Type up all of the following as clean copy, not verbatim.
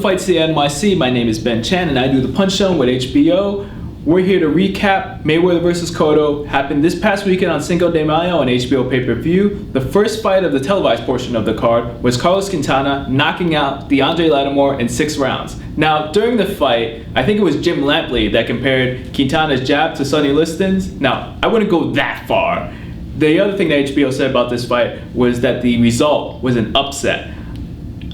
to FCNYC. My name is Ben Chan and I do the Punch Zone with HBO. We're here to recap Mayweather vs. Cotto. Happened this past weekend on Cinco de Mayo on HBO pay-per-view. The first fight of the televised portion of the card was Carlos Quintana knocking out DeAndre Lattimore in 6 rounds. Now, during the fight, I think it was Jim Lampley that compared Quintana's jab to Sonny Liston's. Now, I wouldn't go that far. The other thing that HBO said about this fight was that the result was an upset.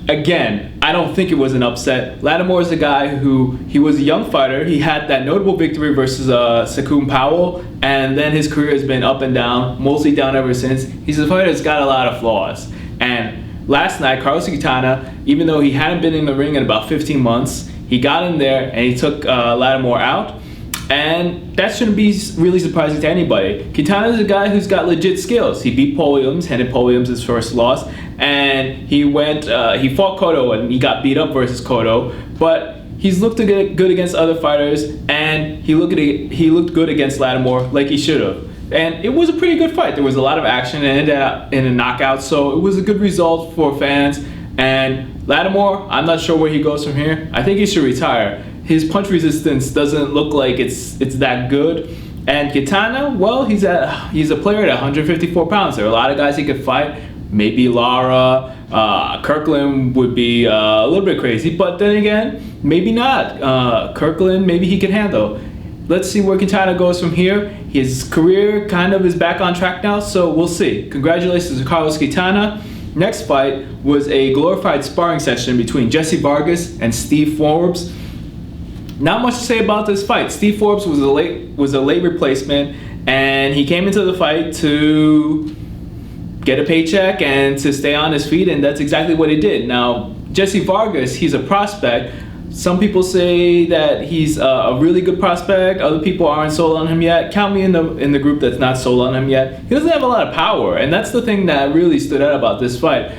Again, I don't think it was an upset. Lattimore is a guy who, he was a young fighter. He had that notable victory versus Sakum Powell, and then his career has been up and down, mostly down ever since. He's a fighter that's got a lot of flaws. And last night, Carlos Quintana, even though he hadn't been in the ring in about 15 months, he got in there and he took Lattimore out. And that shouldn't be really surprising to anybody. Quintana is a guy who's got legit skills. He beat Paul Williams, handed Paul Williams his first loss, and he fought Cotto and he got beat up versus Cotto. But he's looked good against other fighters, and he looked good against Lattimore like he should have. And it was a pretty good fight. There was a lot of action and it ended up in a knockout, so it was a good result for fans. And Lattimore, I'm not sure where he goes from here. I think he should retire. His punch resistance doesn't look like it's that good. And Quintana, well, he's a player at 154 pounds. There are a lot of guys he could fight. Maybe Lara, Kirkland would be a little bit crazy, but then again, maybe not. Kirkland, maybe he can handle. Let's see where Quintana goes from here. His career kind of is back on track now, so we'll see. Congratulations to Carlos Quintana. Next fight was a glorified sparring session between Jesse Vargas and Steve Forbes. Not much to say about this fight. Steve Forbes was a late replacement, and he came into the fight to get a paycheck and to stay on his feet, and that's exactly what he did. Now, Jesse Vargas, he's a prospect. Some people say that he's a really good prospect. Other people aren't sold on him yet. Count me in the group that's not sold on him yet. He doesn't have a lot of power, and that's the thing that really stood out about this fight.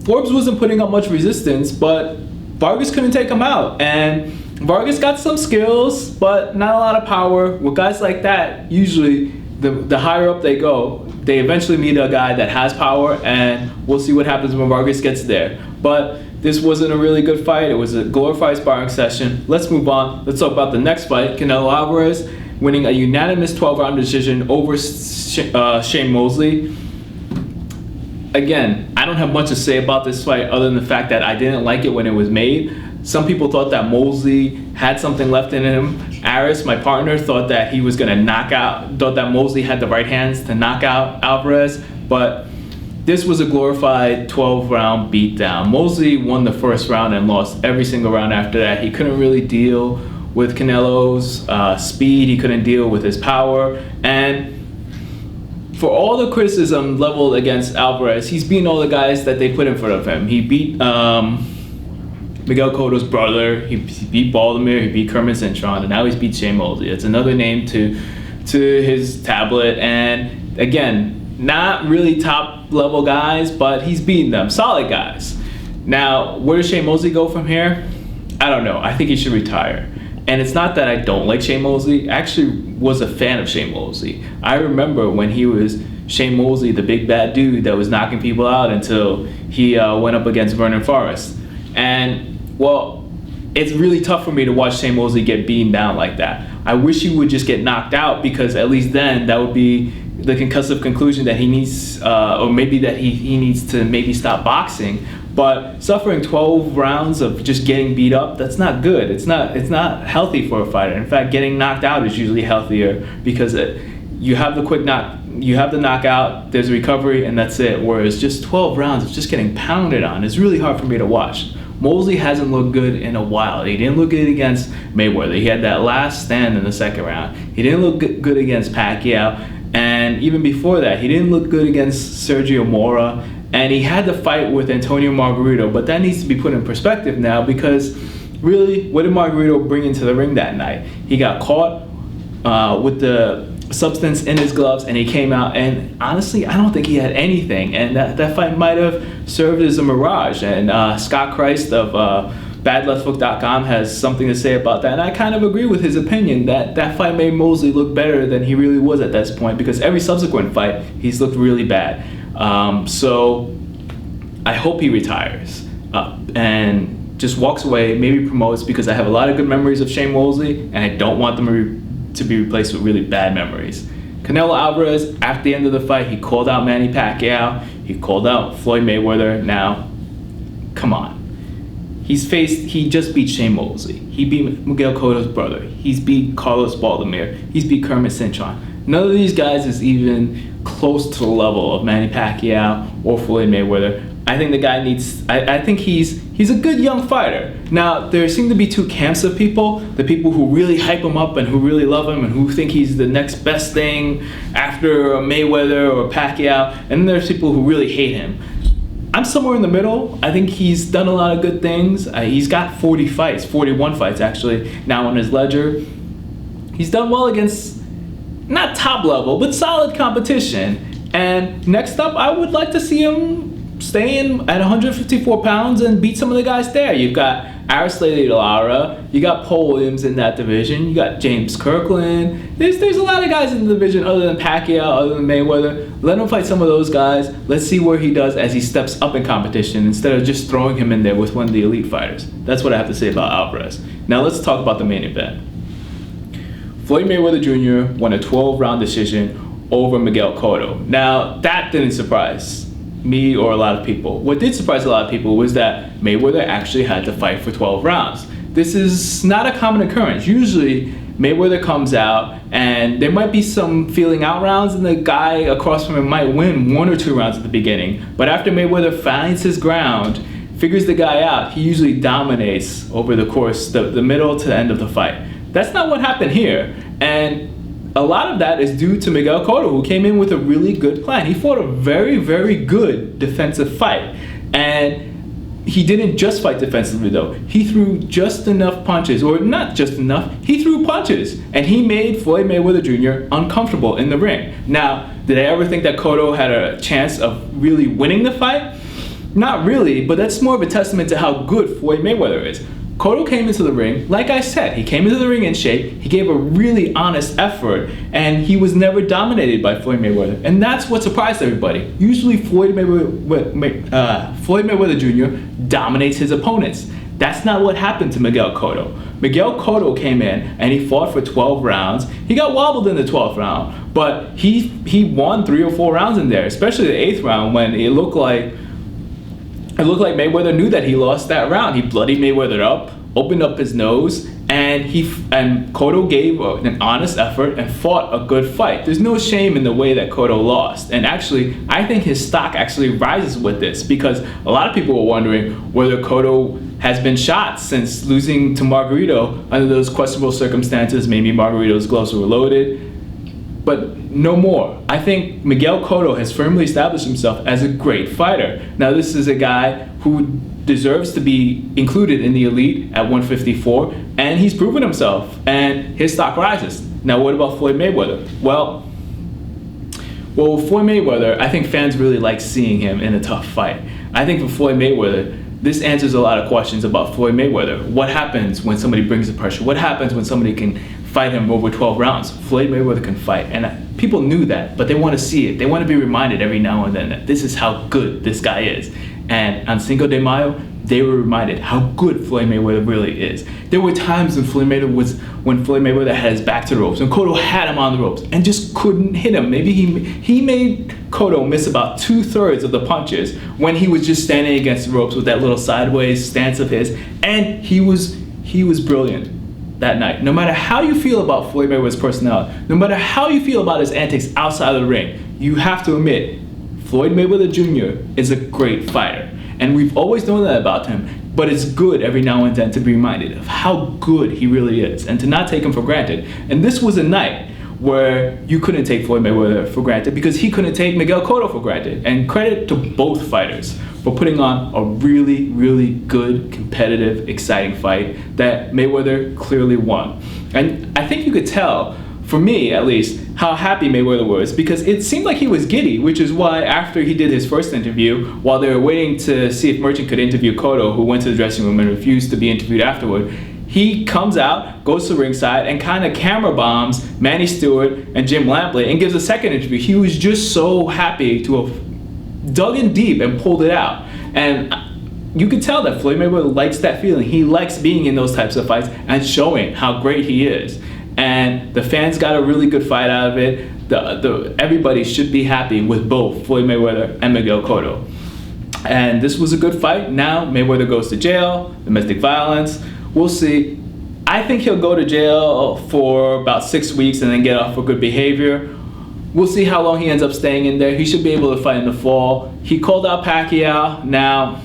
Forbes wasn't putting up much resistance, but Vargas couldn't take him out, and Vargas got some skills, but not a lot of power. With guys like that, usually the higher up they go, they eventually meet a guy that has power, and we'll see what happens when Vargas gets there. But this wasn't a really good fight. It was a glorified sparring session. Let's move on. Let's talk about the next fight. Canelo Alvarez winning a unanimous 12-round decision over Shane Mosley. Again, I don't have much to say about this fight other than the fact that I didn't like it when it was made. Some people thought that Mosley had something left in him. Aris, my partner, thought that he was going to thought that Mosley had the right hands to knock out Alvarez, but this was a glorified 12-round beatdown. Mosley won the first round and lost every single round after that. He couldn't really deal with Canelo's speed. He couldn't deal with his power. And for all the criticism leveled against Alvarez, he's beaten all the guys that they put in front of him. He beat Miguel Cotto's brother, he beat Baltimore, he beat Kermit Cintron, and now he's beat Shane Mosley. It's another name to his tablet, and again, not really top level guys, but he's beaten them, solid guys. Now, where does Shane Mosley go from here? I don't know. I think he should retire. And it's not that I don't like Shane Mosley. I actually was a fan of Shane Mosley. I remember when he was Shane Mosley, the big bad dude that was knocking people out until he went up against Vernon Forrest. And well, it's really tough for me to watch Shane Mosley get beaten down like that. I wish he would just get knocked out, because at least then that would be the concussive conclusion that he needs, or maybe that he needs to maybe stop boxing. But suffering 12 rounds of just getting beat up, that's not good. It's not healthy for a fighter. In fact, getting knocked out is usually healthier, because you have the quick knock, you have the knockout, there's recovery, and that's it. Whereas just 12 rounds of just getting pounded on is really hard for me to watch. Mosley hasn't looked good in a while. He didn't look good against Mayweather. He had that last stand in the second round. He didn't look good against Pacquiao. And even before that, he didn't look good against Sergio Mora. And he had the fight with Antonio Margarito. But that needs to be put in perspective now, because really, what did Margarito bring into the ring that night? He got caught with the substance in his gloves, and he came out, and honestly, I don't think he had anything, and that fight might have served as a mirage. And Scott Christ of badlefthook.com has something to say about that, and I kind of agree with his opinion that that fight made Mosley look better than he really was at this point, because every subsequent fight he's looked really bad. So I hope he retires, and just walks away, maybe promotes, because I have a lot of good memories of Shane Mosley, and I don't want them to be replaced with really bad memories. Canelo Alvarez, at the end of the fight, he called out Manny Pacquiao, he called out Floyd Mayweather. Now, come on. He just beat Shane Mosley. He beat Miguel Cotto's brother. He's beat Carlos Baldomir. He's beat Kermit Cintron. None of these guys is even close to the level of Manny Pacquiao or Floyd Mayweather. I think the guy needs, I think he's a good young fighter. Now, there seem to be two camps of people. The people who really hype him up and who really love him and who think he's the next best thing after Mayweather or Pacquiao. And then there's people who really hate him. I'm somewhere in the middle. I think he's done a lot of good things. He's got 41 fights actually, now on his ledger. He's done well against, not top level, but solid competition. And next up, I would like to see him stay in at 154 pounds and beat some of the guys there. You've got Arislade Lara, you got Paul Williams in that division, you got James Kirkland. There's a lot of guys in the division other than Pacquiao, other than Mayweather. Let him fight some of those guys. Let's see where he does as he steps up in competition instead of just throwing him in there with one of the elite fighters. That's what I have to say about Alvarez. Now let's talk about the main event. Floyd Mayweather Jr. won a 12-round decision over Miguel Cotto. Now, that didn't surprise me or a lot of people. What did surprise a lot of people was that Mayweather actually had to fight for 12 rounds. This is not a common occurrence. Usually, Mayweather comes out and there might be some feeling out rounds and the guy across from him might win 1 or 2 rounds at the beginning. But after Mayweather finds his ground, figures the guy out, he usually dominates over the course, the middle to the end of the fight. That's not what happened here. And a lot of that is due to Miguel Cotto, who came in with a really good plan. He fought a very, very good defensive fight. And he didn't just fight defensively, though. He threw just enough punches, or not just enough, he threw punches. And he made Floyd Mayweather Jr. uncomfortable in the ring. Now, did I ever think that Cotto had a chance of really winning the fight? Not really, but that's more of a testament to how good Floyd Mayweather is. Cotto came into the ring, like I said, he came into the ring in shape, he gave a really honest effort, and he was never dominated by Floyd Mayweather. And that's what surprised everybody. Usually Floyd Mayweather Jr. dominates his opponents. That's not what happened to Miguel Cotto. Miguel Cotto came in and he fought for 12 rounds. He got wobbled in the 12th round, but he won 3 or 4 rounds in there, especially the 8th round when it looked like Mayweather knew that he lost that round. He bloodied Mayweather up, opened up his nose, and Cotto gave an honest effort and fought a good fight. There's no shame in the way that Cotto lost. And actually, I think his stock actually rises with this because a lot of people were wondering whether Cotto has been shot since losing to Margarito under those questionable circumstances. Maybe Margarito's gloves were loaded. But no more. I think Miguel Cotto has firmly established himself as a great fighter. Now, this is a guy who deserves to be included in the elite at 154, and he's proven himself, and his stock rises. Now, what about Floyd Mayweather? Well, with Floyd Mayweather, I think fans really like seeing him in a tough fight. I think for Floyd Mayweather, this answers a lot of questions about Floyd Mayweather. What happens when somebody brings the pressure? What happens when somebody can fight him over 12 rounds? Floyd Mayweather can fight, and people knew that, but they want to see it. They want to be reminded every now and then that this is how good this guy is. And on Cinco de Mayo, they were reminded how good Floyd Mayweather really is. There were times when Floyd Mayweather had his back to the ropes, and Cotto had him on the ropes and just couldn't hit him. Maybe he made Cotto miss about 2/3 of the punches when he was just standing against the ropes with that little sideways stance of his, and he was brilliant that night. No matter how you feel about Floyd Mayweather's personality, no matter how you feel about his antics outside of the ring, you have to admit Floyd Mayweather Jr. is a great fighter. And we've always known that about him, but it's good every now and then to be reminded of how good he really is and to not take him for granted. And this was a night where you couldn't take Floyd Mayweather for granted because he couldn't take Miguel Cotto for granted. And credit to both fighters for putting on a really, really good, competitive, exciting fight that Mayweather clearly won. And I think you could tell, for me at least, how happy Mayweather was because it seemed like he was giddy, which is why after he did his first interview, while they were waiting to see if Merchant could interview Cotto, who went to the dressing room and refused to be interviewed afterward, he comes out, goes to ringside, and kind of camera bombs Manny Stewart and Jim Lampley and gives a second interview. He was just so happy to have dug in deep and pulled it out. And you could tell that Floyd Mayweather likes that feeling. He likes being in those types of fights and showing how great he is. And the fans got a really good fight out of it. Everybody should be happy with both Floyd Mayweather and Miguel Cotto. And this was a good fight. Now Mayweather goes to jail, domestic violence. We'll see. I think he'll go to jail for about 6 weeks and then get off for good behavior. We'll see how long he ends up staying in there. He should be able to fight in the fall. He called out Pacquiao. Now,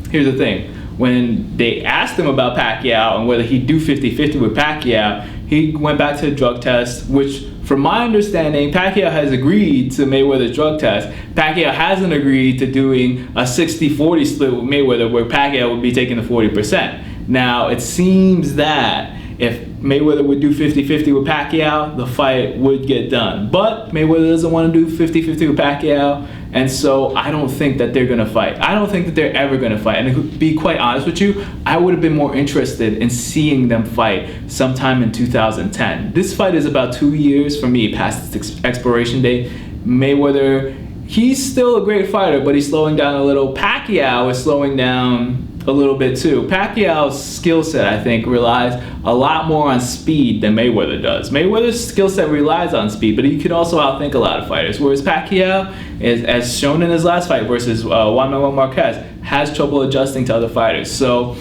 here's the thing. When they asked him about Pacquiao and whether he'd do 50-50 with Pacquiao, he went back to a drug test, which, from my understanding, Pacquiao has agreed to Mayweather's drug test. Pacquiao hasn't agreed to doing a 60-40 split with Mayweather, where Pacquiao would be taking the 40%. Now, it seems that if Mayweather would do 50-50 with Pacquiao, the fight would get done. But Mayweather doesn't want to do 50-50 with Pacquiao, and so I don't think that they're going to fight. I don't think that they're ever going to fight. And to be quite honest with you, I would have been more interested in seeing them fight sometime in 2010. This fight is about 2 years for me past its expiration date. Mayweather, he's still a great fighter, but he's slowing down a little. Pacquiao is slowing down a little bit too. Pacquiao's skill set, I think, relies a lot more on speed than Mayweather does. Mayweather's skill set relies on speed, but he can also outthink a lot of fighters. Whereas Pacquiao, as shown in his last fight versus Juan Manuel Marquez, has trouble adjusting to other fighters. So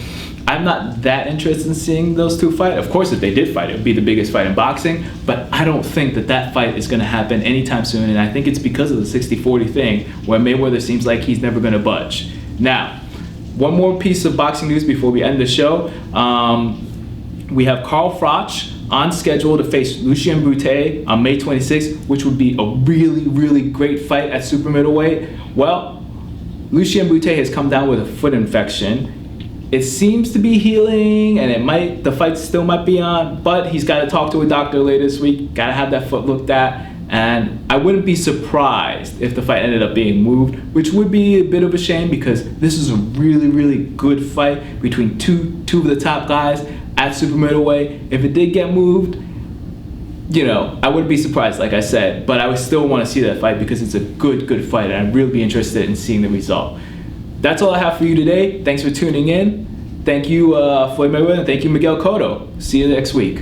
I'm not that interested in seeing those two fight. Of course, if they did fight, it would be the biggest fight in boxing, but I don't think that that fight is going to happen anytime soon, and I think it's because of the 60-40 thing, where Mayweather seems like he's never going to budge. Now, one more piece of boxing news before we end the show. We have Carl Froch on schedule to face Lucien Boutet on May 26th, which would be a really, really great fight at super middleweight. Well, Lucien Boutet has come down with a foot infection. It seems to be healing, and the fight still might be on, but he's got to talk to a doctor later this week. Got to have that foot looked at. And I wouldn't be surprised if the fight ended up being moved, which would be a bit of a shame because this is a really, really good fight between two of the top guys at super middleweight. If it did get moved, I wouldn't be surprised, like I said, but I would still want to see that fight because it's a good fight, and I'd really be interested in seeing the result. That's all I have for you today. Thanks for tuning in. Thank you, Floyd Mayweather, and thank you, Miguel Cotto. See you next week.